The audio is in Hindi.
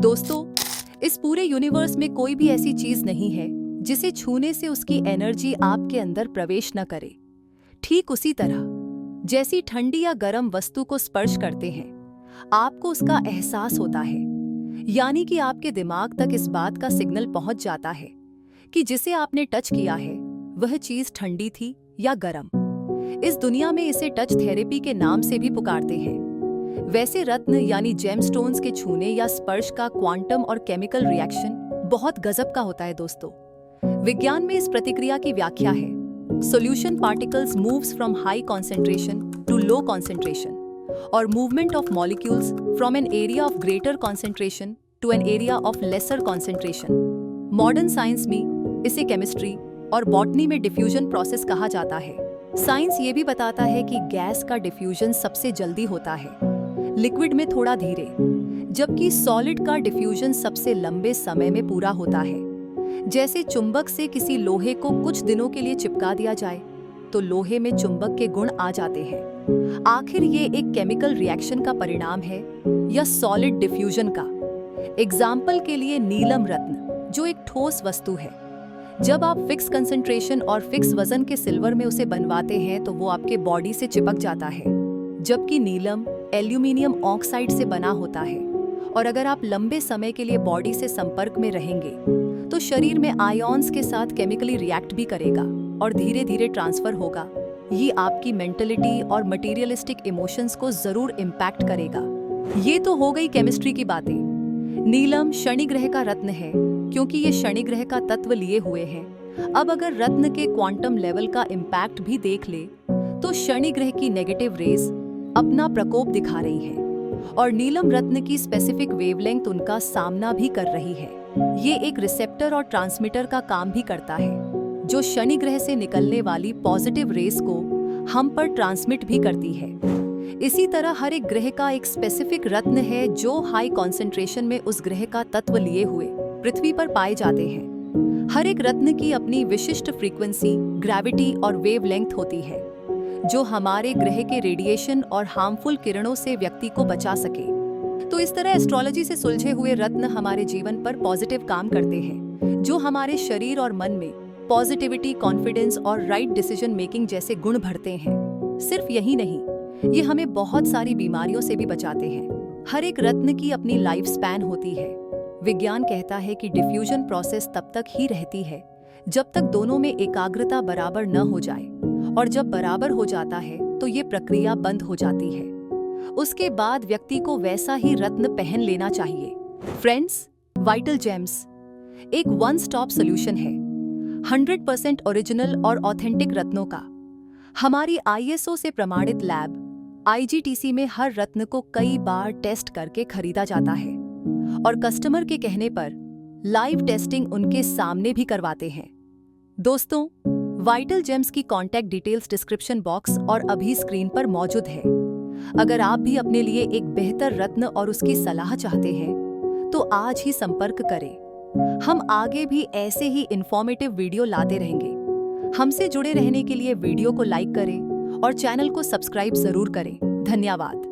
दोस्तों, इस पूरे यूनिवर्स में कोई भी ऐसी चीज नहीं है जिसे छूने से उसकी एनर्जी आपके अंदर प्रवेश न करे। ठीक उसी तरह जैसी ठंडी या गर्म वस्तु को स्पर्श करते हैं, आपको उसका एहसास होता है, यानी कि आपके दिमाग तक इस बात का सिग्नल पहुंच जाता है कि जिसे आपने टच किया है वह चीज ठंडी थी या गर्म। इस दुनिया में इसे टच थेरेपी के नाम से भी पुकारते हैं। वैसे रत्न यानी जेमस्टोन्स के छूने या स्पर्श का क्वांटम और केमिकल रिएक्शन बहुत गजब का होता है दोस्तों। विज्ञान में इस प्रतिक्रिया की व्याख्या है, solution particles moves from high concentration to low concentration और movement of molecules from an area of greater concentration to an area of lesser concentration. Modern science में इसे केमिस्ट्री और बॉटनी में डिफ्यूजन प्रोसेस कहा जाता है। साइंस ये भी बताता है कि गैस का डिफ्यूजन सबसे जल्दी होता है, लिक्विड में थोड़ा धीरे, जबकि सॉलिड का डिफ्यूजन सबसे लंबे समय में पूरा होता है। जैसे चुंबक से किसी लोहे को कुछ दिनों के लिए चिपका दिया जाए तो लोहे में चुंबक के गुण आ जाते हैं। आखिर ये एक केमिकल रिएक्शन का परिणाम है या सॉलिड डिफ्यूजन का। एग्जाम्पल के लिए नीलम रत्न, जो एक ठोस वस्तु है, जब आप फिक्स कंसंट्रेशन और फिक्स वजन के सिल्वर में उसे बनवाते हैं तो वो आपके बॉडी से चिपक जाता है, जबकि नीलम एल्यूमिनियम ऑक्साइड से बना होता है और अगर आप लंबे समय के लिए बॉडी से संपर्क में रहेंगे तो शरीर में आयॉन्स के साथ केमिकली रिएक्ट भी करेगा और धीरे धीरे ट्रांसफर होगा। ये आपकी मेंटलिटी और मटेरियलिस्टिक इमोशंस को जरूर इम्पैक्ट करेगा। ये तो हो गई केमिस्ट्री की बातें। नीलम शनि ग्रह का रत्न है क्योंकि ये शनि ग्रह का तत्व लिए हुए हैं। अब अगर रत्न के क्वांटम लेवल का इम्पैक्ट भी देख ले तो शनि ग्रह की नेगेटिव रेज अपना प्रकोप दिखा रही है और नीलम रत्न की स्पेसिफिक वेवलेंथ उनका सामना भी कर रही है। ये एक रिसेप्टर और ट्रांसमीटर का काम भी करता है, जो शनि ग्रह से निकलने वाली पॉजिटिव रेस को हम पर ट्रांसमिट भी करती है। इसी तरह हर एक ग्रह का एक स्पेसिफिक रत्न है जो हाई कॉन्सेंट्रेशन में उस ग्रह का तत्व लिए हुए पृथ्वी पर पाए जाते हैं। हर एक रत्न की अपनी विशिष्ट फ्रीक्वेंसी, ग्रेविटी और वेवलेंथ होती है, जो हमारे ग्रह के रेडिएशन और हार्मफुल किरणों से व्यक्ति को बचा सके। तो इस तरह एस्ट्रोलॉजी से सुलझे हुए रत्न हमारे जीवन पर पॉजिटिव काम करते हैं, जो हमारे शरीर और मन में पॉजिटिविटी, कॉन्फिडेंस और राइट डिसीजन मेकिंग जैसे गुण भरते हैं। सिर्फ यही नहीं, ये हमें बहुत सारी बीमारियों से भी बचाते हैं। हर एक रत्न की अपनी लाइफ स्पैन होती है। विज्ञान कहता है कि डिफ्यूजन प्रोसेस तब तक ही रहती है जब तक दोनों में एकाग्रता बराबर न हो जाए, और जब बराबर हो जाता है तो ये प्रक्रिया बंद हो जाती है। उसके बाद व्यक्ति को वैसा ही रत्न पहन लेना चाहिए। फ्रेंड्स, वाइटल जेम्स एक वन स्टॉप सॉल्यूशन है 100% ओरिजिनल और ऑथेंटिक रत्नों का। हमारी ISO से प्रमाणित लैब IGTC में हर रत्न को कई बार टेस्ट करके खरीदा जाता है और कस्टमर के कहने पर लाइव टेस्टिंग उनके सामने भी करवाते हैं। दोस्तों, वाइटल जेम्स की कॉन्टैक्ट डिटेल्स डिस्क्रिप्शन बॉक्स और अभी स्क्रीन पर मौजूद है। अगर आप भी अपने लिए एक बेहतर रत्न और उसकी सलाह चाहते हैं तो आज ही संपर्क करें। हम आगे भी ऐसे ही इंफॉर्मेटिव वीडियो लाते रहेंगे। हमसे जुड़े रहने के लिए वीडियो को लाइक करें और चैनल को सब्सक्राइब जरूर करें। धन्यवाद।